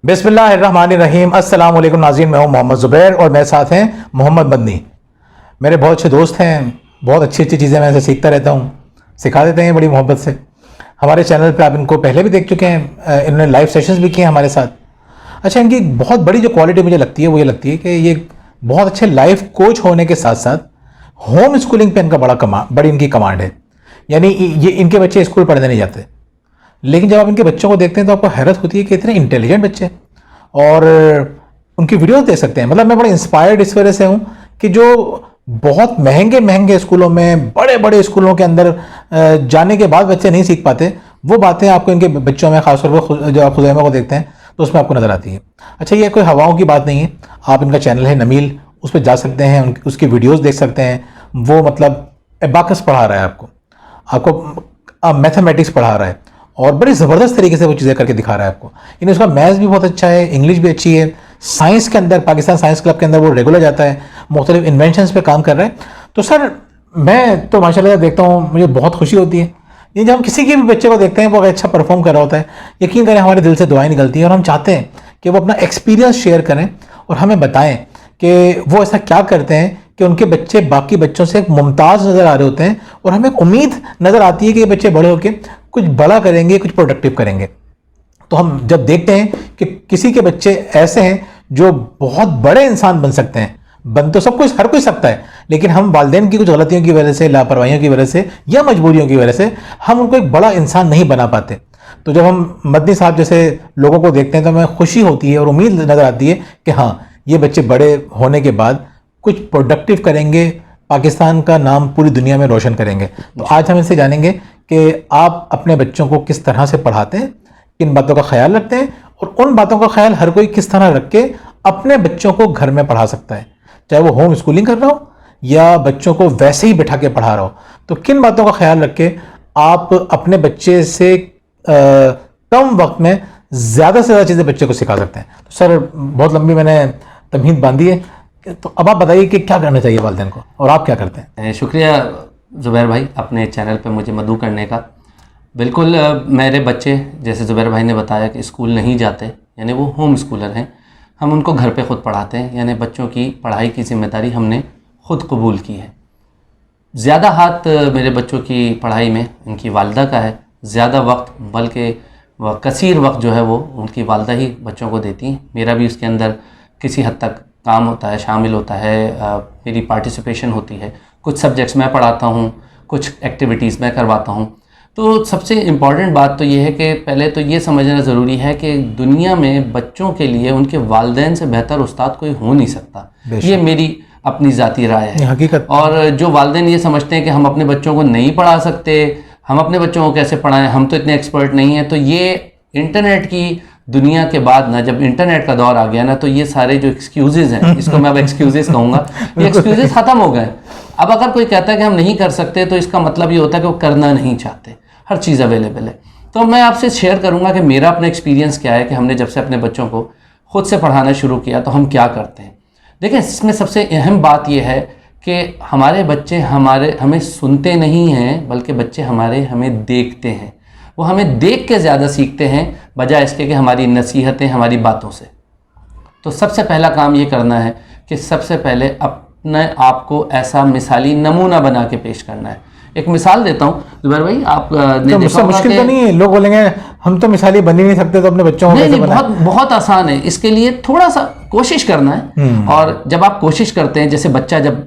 बिस्मिल्लाहिर्रहमानिर्रहीम। अस्सलाम वालेकुम नाज़रीन, मैं हूं मोहम्मद ज़ुबैर और मेरे साथ हैं मोहम्मद मदनी। मेरे बहुत अच्छे दोस्त हैं, बहुत अच्छी अच्छी चीज़ें मैं इनसे सीखता रहता हूं, सिखा देते हैं बड़ी मोहब्बत से। हमारे चैनल पे आप इनको पहले भी देख चुके हैं, इन्होंने लाइव सेशंस भी किए हैं हमारे साथ। अच्छा, इनकी बहुत बड़ी जो क्वालिटी मुझे लगती है वो ये लगती है कि ये बहुत अच्छे लाइफ कोच होने के साथ साथ होम स्कूलिंग पे इनका बड़ी इनकी कमांड है। यानी ये इनके बच्चे स्कूल पढ़ने नहीं जाते, लेकिन जब आप इनके बच्चों को देखते हैं तो आपको हैरत होती है कि इतने इंटेलिजेंट बच्चे हैं। और उनकी वीडियोस देख सकते हैं। मतलब मैं बड़ा इंस्पायर्ड इस वजह से हूँ कि जो बहुत महंगे महंगे स्कूलों में, बड़े बड़े स्कूलों के अंदर जाने के बाद बच्चे नहीं सीख पाते, वो बातें आपको इनके बच्चों में, खासतौर पर जो आप खुज़ैमा को देखते हैं तो उसमें आपको नज़र आती है। अच्छा, ये कोई हवाओं की बात नहीं है। आप इनका चैनल है नमील, उस पर जा सकते हैं, उसकी वीडियोस देख सकते हैं। वो मतलब एबाकस पढ़ा रहा है आपको मैथमेटिक्स पढ़ा रहा है और बड़ी ज़बरदस्त तरीके से वो चीज़ें करके दिखा रहा है आपको। यानी उसका मैथ्स भी बहुत अच्छा है, इंग्लिश भी अच्छी है। साइंस के अंदर, पाकिस्तान साइंस क्लब के अंदर वो रेगुलर जाता है, मुख्तलिफ इन्वेंशंस पे काम कर रहा है। तो सर, मैं तो माशाल्लाह देखता हूँ, मुझे बहुत खुशी होती है। ये जब हम किसी के भी बच्चे को देखते हैं वो अच्छा परफॉर्म कर रहा होता है, यकीन करें हमारे दिल से दुआएं निकलती हैं और हम चाहते हैं कि वो अपना एक्सपीरियंस शेयर करें और हमें बताएं कि वो ऐसा क्या करते हैं कि उनके बच्चे बाकी बच्चों से मुमताज़ नज़र आ रहे होते हैं। और हमें उम्मीद नज़र आती है कि ये बच्चे बड़े होकर कुछ बड़ा करेंगे, कुछ प्रोडक्टिव करेंगे। तो हम जब देखते हैं कि किसी के बच्चे ऐसे हैं जो बहुत बड़े इंसान बन सकते हैं, बन तो सब कुछ हर कोई सकता है, लेकिन हम वालिदैन की कुछ गलतियों की वजह से, लापरवाहियों की वजह से या मजबूरियों की वजह से हम उनको एक बड़ा इंसान नहीं बना पाते। तो जब हम मदनी साहब जैसे लोगों को देखते हैं तो हमें खुशी होती है और उम्मीद नज़र आती है कि हाँ, ये बच्चे बड़े होने के बाद कुछ प्रोडक्टिव करेंगे, पाकिस्तान का नाम पूरी दुनिया में रोशन करेंगे। तो आज हम इनसे जानेंगे कि आप अपने बच्चों को किस तरह से पढ़ाते हैं, किन बातों का ख्याल रखते हैं और उन बातों का ख्याल हर कोई किस तरह रख के अपने बच्चों को घर में पढ़ा सकता है, चाहे वो होम स्कूलिंग कर रहा हो या बच्चों को वैसे ही बिठा के पढ़ा रहा हो। तो किन बातों का ख्याल रख के आप अपने बच्चे से कम वक्त में ज़्यादा से ज़्यादा चीज़ें बच्चे को सिखा सकते हैं। तो सर, बहुत लंबी मैंने तमहीद बांधी है, तो अब आप बताइए कि क्या करना चाहिए वालिदैन को और आप क्या करते हैं। शुक्रिया ज़ुबैर भाई अपने चैनल पे मुझे मदऊ करने का। बिल्कुल, मेरे बच्चे जैसे ज़ुबैर भाई ने बताया कि स्कूल नहीं जाते, यानी वो होम स्कूलर हैं। हम उनको घर पे ख़ुद पढ़ाते हैं, यानी बच्चों की पढ़ाई की ज़िम्मेदारी हमने ख़ुद कबूल की है। ज़्यादा हाथ मेरे बच्चों की पढ़ाई में इनकी वालदा का है, ज़्यादा वक्त बल्कि कसीर वक्त जो है वो उनकी वालदा ही बच्चों को देती हैं। मेरा भी उसके अंदर किसी हद तक काम होता है, शामिल होता है, मेरी पार्टिसिपेशन होती है। कुछ सब्जेक्ट्स मैं पढ़ाता हूँ, कुछ एक्टिविटीज़ मैं करवाता हूँ। तो सबसे इम्पॉर्टेंट बात तो ये है कि पहले तो ये समझना ज़रूरी है कि दुनिया में बच्चों के लिए उनके वालिदैन से बेहतर उस्ताद कोई हो नहीं सकता। ये मेरी अपनी ज़ाती राय है, हकीकत। और जो वालिदैन ये समझते हैं कि हम अपने बच्चों को नहीं पढ़ा सकते, हम अपने बच्चों को कैसे पढ़ाएं, हम तो इतने एक्सपर्ट नहीं हैं, तो ये इंटरनेट की दुनिया के बाद ना, जब इंटरनेट का दौर आ गया ना, तो ये सारे जो एक्सक्यूज़ेज़ हैं, इसको मैं अब एक्सक्यूज़ेज़ कहूँगा, ये एक्सक्यूज़ेज़ ख़त्म हो गए। अब अगर कोई कहता है कि हम नहीं कर सकते तो इसका मतलब ये होता है कि वो करना नहीं चाहते। हर चीज़ अवेलेबल है। तो मैं आपसे शेयर करूँगा कि मेरा अपना एक्सपीरियंस क्या है कि हमने जब से अपने बच्चों को खुद से पढ़ाना शुरू किया तो हम क्या करते हैं। देखें, इसमें सबसे अहम बात यह है कि हमारे बच्चे हमें सुनते नहीं हैं, बल्कि बच्चे हमें देखते हैं। वो हमें देख के ज़्यादा सीखते हैं बजाय इसके कि हमारी नसीहतें, हमारी बातों से। तो सबसे पहला काम ये करना है कि सबसे पहले अपने आप को ऐसा मिसाली नमूना बना के पेश करना है। एक मिसाल देता हूँ ज़ुबैर भाई, आप तो मुझसे मुश्किल तो नहीं है? लोग बोलेंगे हम तो मिसाली बन ही नहीं सकते, तो अपने बच्चों को नहीं, बहुत बहुत आसान है। इसके लिए थोड़ा सा कोशिश करना है। और जब आप कोशिश करते हैं, जैसे बच्चा जब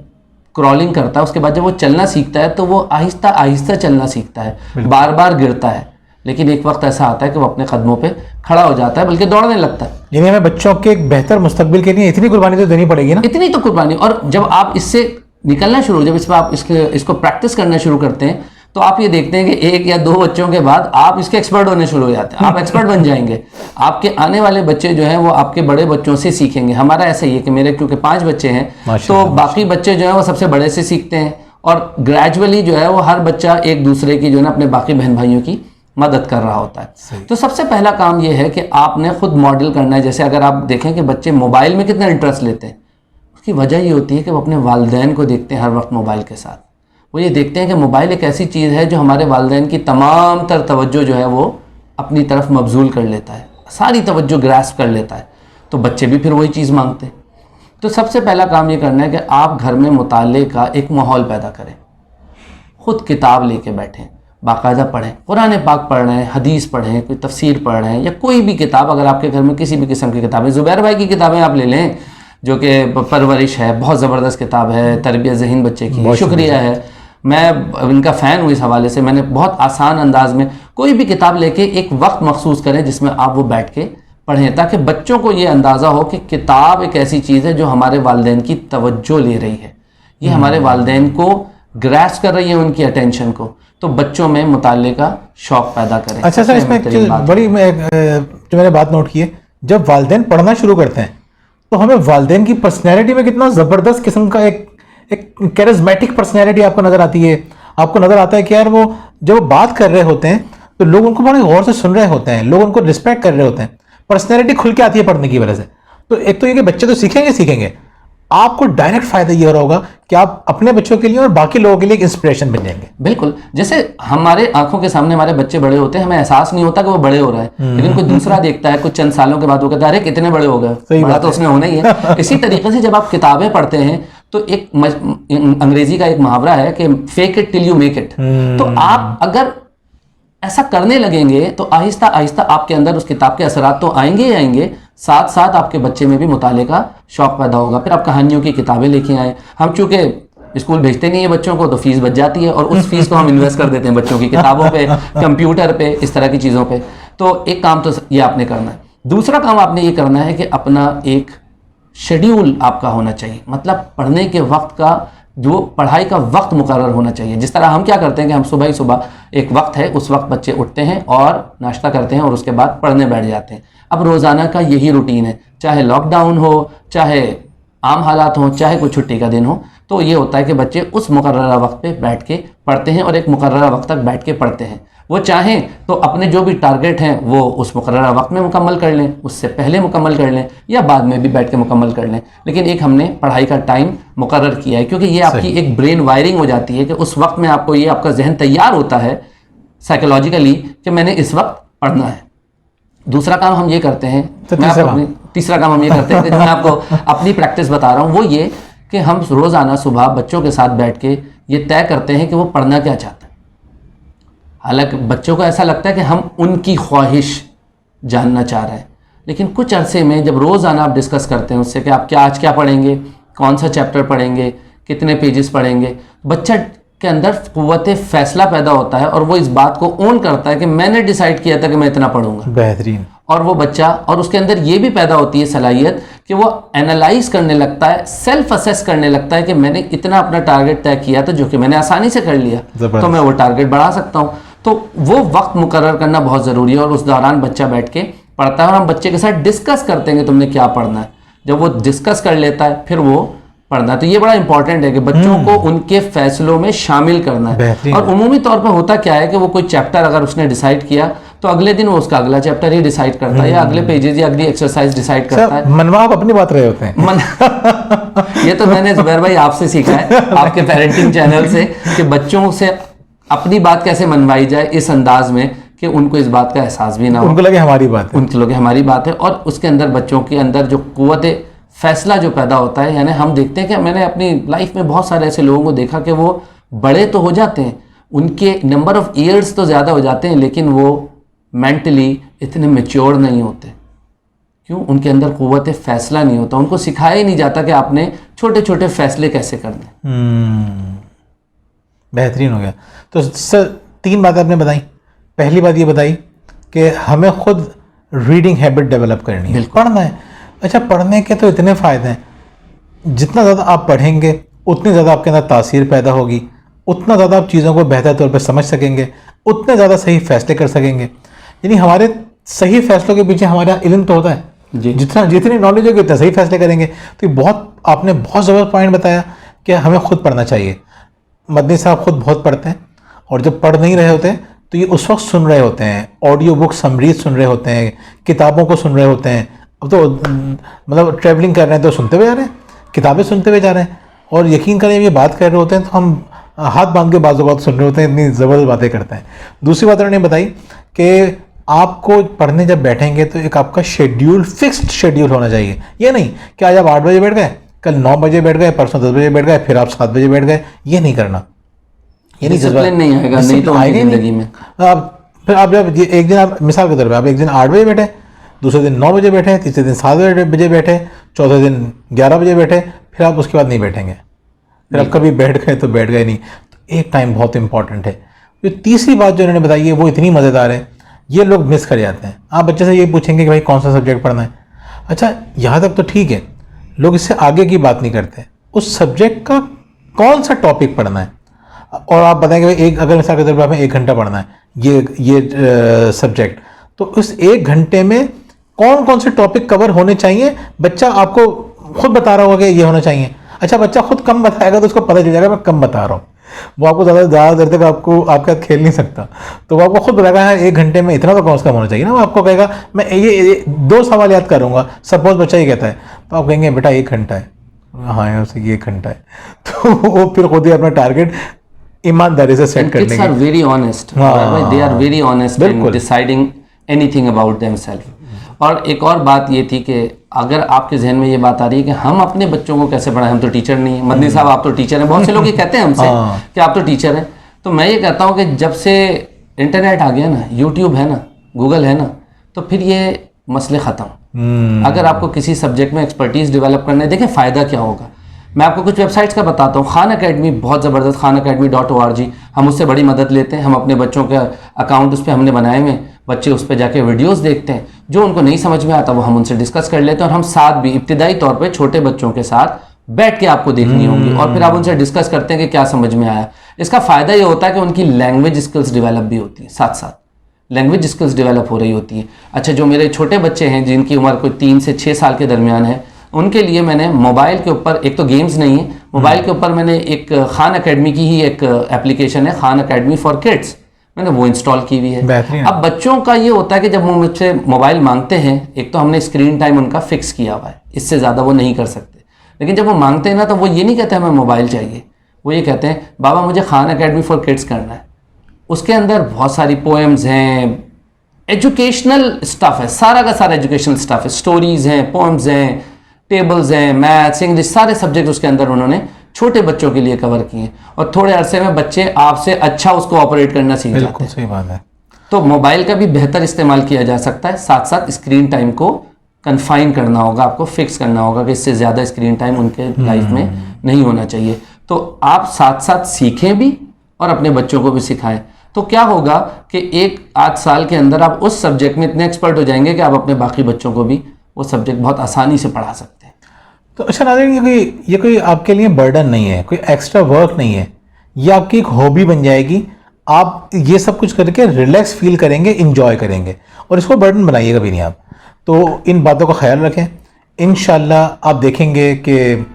क्रॉलिंग करता है, उसके बाद जब वो चलना सीखता है तो वो आहिस्ता आहिस्ता चलना सीखता है, बार बार गिरता है, लेकिन एक वक्त ऐसा आता है कि वो अपने कदमों पे खड़ा हो जाता है, बल्कि दौड़ने लगता है। यानी हमें बच्चों के एक बेहतर मुस्तकबिल के लिए इतनी कुर्बानी तो देनी पड़ेगी ना। इतनी तो कुर्बानी। और जब आप इससे निकलना शुरू, जब इसमें आप इसको प्रैक्टिस करना शुरू करते हैं, तो आप ये देखते हैं कि 1 या 2 बच्चों के बाद आप इसके एक्सपर्ट होने शुरू हो जाते हैं। आप एक्सपर्ट बन जाएंगे। आपके आने वाले बच्चे जो हैं वो आपके बड़े बच्चों से सीखेंगे। हमारा ऐसा ही है कि मेरे क्योंकि 5 बच्चे हैं, तो बाकी बच्चे जो हैं वो सबसे बड़े से सीखते हैं और ग्रेजुअली जो है वो हर बच्चा एक दूसरे की जो है ना अपने बाकी बहन भाइयों की मदद कर रहा होता है। तो सबसे पहला काम ये है कि आपने खुद मॉडल करना है। जैसे अगर आप देखें कि बच्चे मोबाइल में कितना इंटरेस्ट लेते हैं, उसकी वजह ये होती है कि वो अपने वालिदैन को देखते हैं हर वक्त मोबाइल के साथ। वो ये देखते हैं कि मोबाइल एक ऐसी चीज़ है जो हमारे वालिदैन की तमाम तर तवज्जो जो है वो अपनी तरफ मबजूल कर लेता है। सारी तवज्जो ग्रास्प कर लेता है, तो बच्चे भी फिर वही चीज़ मांगते हैं। तो सबसे पहला काम ये करना है कि आप घर में मुताले का एक माहौल पैदा करें, ख़ुद किताब लेके बैठें, बाकायदा पढ़ें, कुरान पाक पढ़ रहे हैं, हदीस पढ़ें, कोई तफसीर पढ़ रहे हैं या कोई भी किताब, अगर आपके घर में किसी भी किस्म की किताबें, ज़ुबैर भाई की किताबें आप ले लें जो कि परवरिश है, बहुत ज़बरदस्त किताब है, तरबियत ज़हन बच्चे की, शुक्रिया है, मैं इनका फ़ैन हूँ इस हवाले से। मैंने बहुत आसान अंदाज में कोई भी किताब लेके एक वक्त मखसूस करें जिसमें आप वो बैठ के पढ़ें, ताकि बच्चों को ये अंदाज़ा हो कि किताब एक ऐसी चीज़ है जो हमारे वालिदैन की तवज्जो ले रही है, ये हमारे वालिदैन को ग्रैस्प कर रही है, उनकी अटेंशन को, तो बच्चों में मुताले का शौक़ पैदा करें। अच्छा सर, इसमें बड़ी जो मैंने बात नोट की है, जब वालिदैन पढ़ना शुरू करते हैं तो हमें वालिदैन की पर्सनैलिटी में कितना ज़बरदस्त किस्म का एक कैरिज्मेटिक पर्सनैलिटी आपको नज़र आती है। आपको नज़र आता है कि यार वो जब वो बात कर रहे होते हैं तो लोग उनको बड़े गौर से सुन रहे होते हैं, लोग उनको रिस्पेक्ट कर रहे होते हैं, पर्सनैलिटी खुल के आती है पढ़ने की वजह से। तो एक तो ये कि बच्चे तो सीखेंगे, आपको डायरेक्ट फायदा ये हो रहा होगा कि आप अपने बच्चों के लिए और बाकी लोगों के लिए एक इंस्पिरेशन बन जाएंगे। बिल्कुल, जैसे हमारे आंखों के सामने हमारे बच्चे बड़े होते हैं, हमें एहसास नहीं होता कि वो बड़े हो रहा है, लेकिन कोई दूसरा देखता है कुछ चंद सालों के बाद वो कहता है अरे कितने बड़े हो गए, बड़ा तो उसने होना ही है। इसी तरीके से जब आप किताबें पढ़ते हैं तो एक अंग्रेजी का एक मुहावरा है कि fake it till you make it. तो आप अगर ऐसा करने लगेंगे तो आहिस्ता आहिस्ता आपके अंदर उस किताब के असरात तो आएंगे ही आएंगे, साथ साथ आपके बच्चे में भी मुताले का शौक़ पैदा होगा। फिर आप कहानियों की किताबें लेके आए, हम चूँकि स्कूल भेजते नहीं है बच्चों को तो फीस बच जाती है और उस फीस को हम इन्वेस्ट कर देते हैं बच्चों की किताबों पे, कंप्यूटर पे, इस तरह की चीज़ों पे। तो एक काम तो ये आपने करना है। दूसरा काम आपने ये करना है कि अपना एक शेड्यूल आपका होना चाहिए, मतलब पढ़ने के वक्त का, जो पढ़ाई का वक्त मुकर्रर होना चाहिए। जिस तरह हम क्या करते हैं कि हम सुबह ही सुबह एक वक्त है, उस वक्त बच्चे उठते हैं और नाश्ता करते हैं और उसके बाद पढ़ने बैठ जाते हैं। अब रोज़ाना का यही रूटीन है, चाहे लॉकडाउन हो, चाहे आम हालात हों, चाहे कोई छुट्टी का दिन हो, तो ये होता है कि बच्चे उस मुकर्ररा वक्त पे बैठ के पढ़ते हैं और एक मुकर्ररा वक्त तक बैठ के पढ़ते हैं। वो चाहें तो अपने जो भी टारगेट हैं वो उस मुकर्ररा वक्त में मुकम्मल कर लें, उससे पहले मुकम्मल कर लें या बाद में भी बैठ के मुकम्मल कर लें, लेकिन एक हमने पढ़ाई का टाइम मुकर्रर किया है, क्योंकि ये आपकी एक ब्रेन वायरिंग हो जाती है कि उस वक्त में आपको ये आपका जहन तैयार होता है साइकोलॉजिकली कि मैंने इस वक्त पढ़ना है। दूसरा काम हम ये करते हैं, तीसरा काम हम ये करते हैं कि मैं आपको अपनी प्रैक्टिस बता रहा हूँ, वो ये कि हम रोज़ाना सुबह बच्चों के साथ बैठ के ये तय करते हैं कि वो पढ़ना क्या चाहते हैं। हालांकि बच्चों को ऐसा लगता है कि हम उनकी ख्वाहिश जानना चाह रहे हैं, लेकिन कुछ अरसे में जब रोज़ाना आप डिस्कस करते हैं उससे कि आप आज क्या पढ़ेंगे, कौन सा चैप्टर पढ़ेंगे, कितने पेजेस पढ़ेंगे, बच्चा के अंदर क़ुव्वत फ़ैसला पैदा होता है और वो इस बात को ओन करता है कि मैंने डिसाइड किया था कि मैं इतना पढ़ूंगा। बेहतरीन। और वो बच्चा, और उसके अंदर ये भी पैदा होती है सलाहियत कि वो एनालाइज करने लगता है, सेल्फ असेस करने लगता है कि मैंने इतना अपना टारगेट तय किया था जो कि मैंने आसानी से कर लिया, तो मैं वो टारगेट बढ़ा सकता हूँ। तो वो वक्त मुकर्रर करना बहुत ज़रूरी है और उस दौरान बच्चा बैठ के पढ़ता है और हम बच्चे के साथ डिस्कस करते हैं कि तुमने क्या पढ़ना है। जब वो डिस्कस कर लेता है फिर वो पढ़ना है। तो ये बड़ा इंपॉर्टेंट है कि बच्चों को उनके फैसलों में शामिल करना है। और उमूमी तौर पर होता क्या है कि वो कोई चैप्टर अगर उसने डिसाइड किया तो अगले दिन वो उसका अगला चैप्टर ही डिसाइड करता है या अगले पेजेस या अगली एक्सरसाइज डिसाइड करता है। मनवा आप अपनी बात रहे होते हैं। ये तो मैंने जुबैर भाई आपसे सीखा है, आपके पेरेंटिंग चैनल से, कि बच्चों से अपनी बात कैसे मनवाई जाए इस अंदाज में कि उनको इस बात का एहसास भी ना हो, उनको लगे हमारी बात है, उनको लगे हमारी बात है। और उसके अंदर बच्चों के अंदर जो क़ुव्वत फैसला जो पैदा होता है, यानी हम देखते हैं कि मैंने अपनी लाइफ में बहुत सारे ऐसे लोगों को देखा कि वो बड़े तो हो जाते हैं, उनके नंबर ऑफ़ ईयर्स तो ज़्यादा हो जाते हैं, लेकिन वो मेंटली इतने मैच्योर नहीं होते। क्यों? उनके अंदर क़ुव्वत फ़ैसला नहीं होता, उनको सिखाया ही नहीं जाता कि आपने छोटे छोटे फ़ैसले कैसे करने। बेहतरीन हो गया। तो सर 3 बातें आपने बताई। पहली बात ये बताई कि हमें खुद रीडिंग हैबिट डेवलप करनी है, पढ़ना है। अच्छा, पढ़ने के तो इतने फ़ायदे हैं, जितना ज़्यादा आप पढ़ेंगे उतनी ज़्यादा आपके अंदर तासीर पैदा होगी, उतना ज़्यादा आप चीज़ों को बेहतर तौर पर समझ सकेंगे, उतने ज़्यादा सही फैसले कर सकेंगे। यानी हमारे सही फैसलों के पीछे हमारा इल्म तो होता है, जितनी नॉलेज होगी उतना सही फैसले करेंगे। तो ये आपने बहुत ज़बरदस्त पॉइंट बताया कि हमें खुद पढ़ना चाहिए। मदनी साहब खुद बहुत पढ़ते हैं और जब पढ़ नहीं रहे होते तो ये उस वक्त सुन रहे होते हैं, ऑडियो बुक समरीज सुन रहे होते हैं, किताबों को सुन रहे होते हैं। अब तो मतलब ट्रैवलिंग कर रहे हैं तो सुनते हुए जा रहे हैं, किताबें सुनते हुए जा रहे हैं, और यकीन करें ये बात कर रहे होते हैं तो हम हाथ बांध के बाजू बात सुन रहे होते हैं, इतनी ज़बरदस्त बातें करते हैं। दूसरी बात उन्होंने बताई कि आपको पढ़ने जब बैठेंगे तो एक आपका शेड्यूल, फिक्स्ड शेड्यूल होना चाहिए। ये नहीं कि आज आप 8 बजे बैठ गए, कल 9 बजे बैठ गए, परसों 10 बजे बैठ गए, फिर आप 7 बजे बैठ गए। ये नहीं करना, ये नहीं डिसिप्लिन नहीं आएगा, नहीं तो उनकी जिंदगी में फिर आप जब एक दिन, आप मिसाल के तौर पर आप एक दिन 8 बजे बैठे, दूसरे दिन 9 बजे बैठे, तीसरे दिन 7 बजे बैठे, चौथे दिन 11 बजे बैठे, फिर आप उसके बाद नहीं बैठेंगे। फिर आप कभी बैठ गए तो बैठ गए नहीं। तो एक टाइम बहुत इंपॉर्टेंट है। जो तीसरी बात जो इन्होंने बताई है वो इतनी मज़ेदार है, ये लोग मिस कर जाते हैं। आप बच्चे से ये पूछेंगे कि भाई कौन सा सब्जेक्ट पढ़ना है, अच्छा यहाँ तक तो ठीक है, लोग इससे आगे की बात नहीं करते, उस सब्जेक्ट का कौन सा टॉपिक पढ़ना है। और आप बताएंगे भाई एक, अगर मिसाल के तौर पर हमें 1 घंटा पढ़ना है ये सब्जेक्ट, तो उस 1 घंटे में कौन कौन से टॉपिक कवर होने चाहिए, बच्चा आपको खुद बता रहा होगा कि ये होना चाहिए। अच्छा, बच्चा खुद कम बताएगा तो उसको पता चल जाएगा मैं कम बता रहा हूँ, वो आपको ज़्यादा देर तक आपको आपके साथ खेल नहीं सकता, तो वो आपको खुद बताएगा हाँ 1 घंटे में इतना तो कम से कम होना चाहिए ना। वो आपको कहेगा मैं ये 2 सवाल याद करूँगा, सपोज बच्चा ये कहता है, तो आप कहेंगे बेटा 1 घंटा है, हाँ यार उससे ये 1 घंटा है, तो वो फिर खुद ही अपना टारगेट ईमानदारी से सेट करने के। Kids are very honest, they are very honest in deciding anything about themselves. और एक और बात ये थी कि अगर आपके जहन में ये बात आ रही है कि हम अपने बच्चों को कैसे पढ़ाएं, हम तो टीचर नहीं हैं, मदनी साहब आप तो टीचर हैं, बहुत से लोग ये कहते हैं हमसे कि आप तो टीचर हैं, तो मैं ये कहता हूँ कि जब से इंटरनेट आ गया ना, यूट्यूब है ना, गूगल है ना, तो फिर ये मसले ख़त्म। अगर आपको किसी सब्जेक्ट में एक्सपर्टीज़ डेवलप करना है, देखें फ़ायदा क्या होगा। मैं आपको कुछ वेबसाइट्स का बताता हूँ। खान अकेडमी बहुत ज़बरदस्त, khanacademy.org, हम उससे बड़ी मदद लेते हैं। हम अपने बच्चों का अकाउंट उस पर हमने बनाए हुए, बच्चे उस पर जाके वीडियोस देखते हैं, जो उनको नहीं समझ में आता वो हम उनसे डिस्कस कर लेते हैं। और हम साथ भी इब्तिदाई तौर पे छोटे बच्चों के साथ बैठ के आपको देखनी होगी, और फिर आप उनसे डिस्कस करते हैं कि क्या समझ में आया। इसका फ़ायदा ये होता है कि उनकी लैंग्वेज स्किल्स डेवलप भी होती है, साथ साथ लैंग्वेज स्किल्स डेवलप हो रही होती है। अच्छा, जो मेरे छोटे बच्चे हैं जिनकी उम्र कोई 3 से 6 साल के दरमियान है, उनके लिए मैंने मोबाइल के ऊपर, एक तो गेम्स नहीं है, मोबाइल के ऊपर मैंने एक खान अकेडमी की ही एक एप्लीकेशन है, खान अकेडमी फॉर किड्स, मैंने वो इंस्टॉल की हुई है। अब बच्चों का ये होता है कि जब वो मुझसे मोबाइल मांगते हैं, एक तो हमने स्क्रीन टाइम उनका फिक्स किया हुआ है, इससे ज़्यादा वो नहीं कर सकते, लेकिन जब वो मांगते हैं ना, तो वो ये नहीं कहते हमें मोबाइल चाहिए, वो ये कहते हैं बाबा मुझे खान अकेडमी फॉर किड्स करना है। उसके अंदर बहुत सारी पोएम्स हैं, एजुकेशनल स्टफ़ है, सारा का सारा एजुकेशनल स्टफ़ है, स्टोरीज़ हैं, पोएम्स हैं, टेबल्स हैं, मैथ्स, इंग्लिश, सारे सब्जेक्ट उसके अंदर उन्होंने छोटे बच्चों के लिए कवर किए। और थोड़े अरसे में बच्चे आपसे अच्छा उसको ऑपरेट करना सीख जाते हैं। सही बात है। तो मोबाइल का भी बेहतर इस्तेमाल किया जा सकता है, साथ साथ स्क्रीन टाइम को कन्फाइन करना होगा, आपको फिक्स करना होगा कि इससे ज़्यादा स्क्रीन टाइम उनके लाइफ में नहीं होना चाहिए। तो आप साथ साथ सीखें भी और अपने बच्चों को भी सिखाएं। तो क्या होगा कि 1-8 साल के अंदर आप उस सब्जेक्ट में इतने एक्सपर्ट हो जाएंगे कि आप अपने बाकी बच्चों को भी वो सब्जेक्ट बहुत आसानी से पढ़ा सकते हैं। तो अच्छा नाज़रीन, ये कोई आपके लिए बर्डन नहीं है, कोई एक्स्ट्रा वर्क नहीं है, ये आपकी एक हॉबी बन जाएगी। आप ये सब कुछ करके रिलैक्स फील करेंगे, इंजॉय करेंगे, और इसको बर्डन बनाइएगा भी नहीं आप। तो इन बातों का ख्याल रखें, इंशाल्लाह आप देखेंगे कि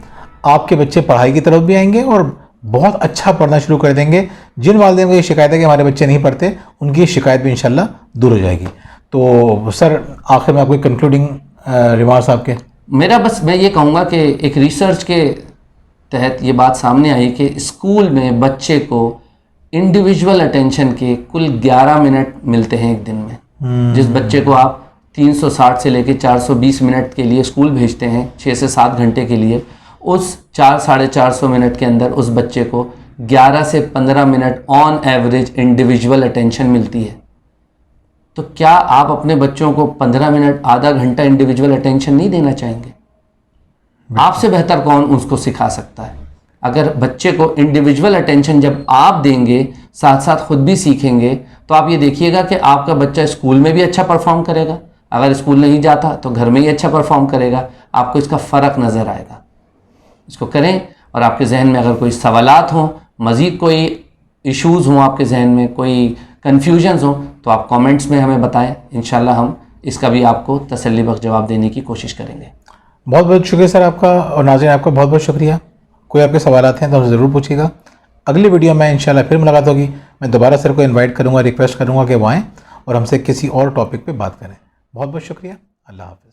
आपके बच्चे पढ़ाई की तरफ भी आएंगे और बहुत अच्छा पढ़ना शुरू कर देंगे। जिन वालिदैन को ये शिकायत है कि हमारे बच्चे नहीं पढ़ते, उनकी शिकायत भी इंशाल्लाह दूर हो जाएगी। तो सर, आखिर में आपको कंक्लूडिंग रिमार्क्स आपके? मेरा बस मैं ये कहूँगा कि एक रिसर्च के तहत ये बात सामने आई कि स्कूल में बच्चे को इंडिविजुअल अटेंशन के कुल 11 मिनट मिलते हैं एक दिन में। जिस बच्चे को आप 360 से लेकर 420 मिनट के लिए स्कूल भेजते हैं, 6 से 7 घंटे के लिए, उस 400-450 मिनट के अंदर उस बच्चे को 11 से 15 minute on average individual attention मिलती है। तो क्या आप अपने बच्चों को 15 मिनट, आधा घंटा इंडिविजुअल अटेंशन नहीं देना चाहेंगे? आपसे बेहतर कौन उसको सिखा सकता है? अगर बच्चे को इंडिविजुअल अटेंशन जब आप देंगे, साथ साथ खुद भी सीखेंगे, तो आप ये देखिएगा कि आपका बच्चा स्कूल में भी अच्छा परफॉर्म करेगा, अगर स्कूल नहीं जाता तो घर में ही अच्छा परफॉर्म करेगा। आपको इसका फ़र्क नज़र आएगा। इसको करें, और आपके जहन में अगर कोई सवालात हों, मज़ीद कोई इश्यूज़ हों आपके जहन में, कोई कन्फ्यूजन्स हों, तो आप कमेंट्स में हमें बताएं। इंशाल्लाह हम इसका भी आपको तसल्लीबख्श जवाब देने की कोशिश करेंगे। बहुत बहुत शुक्रिया सर आपका, और नाज़रीन आपका बहुत बहुत शुक्रिया। कोई आपके सवालात हैं तो हमसे ज़रूर पूछिएगा। अगली वीडियो में इंशाल्लाह फिर मुलाकात होगी। मैं दोबारा सर को इन्वाइट करूँगा, रिक्वेस्ट करूँगा कि वो आएँ और हमसे किसी और टॉपिक पर बात करें। बहुत बहुत शुक्रिया। अल्लाह हाफ़िज़।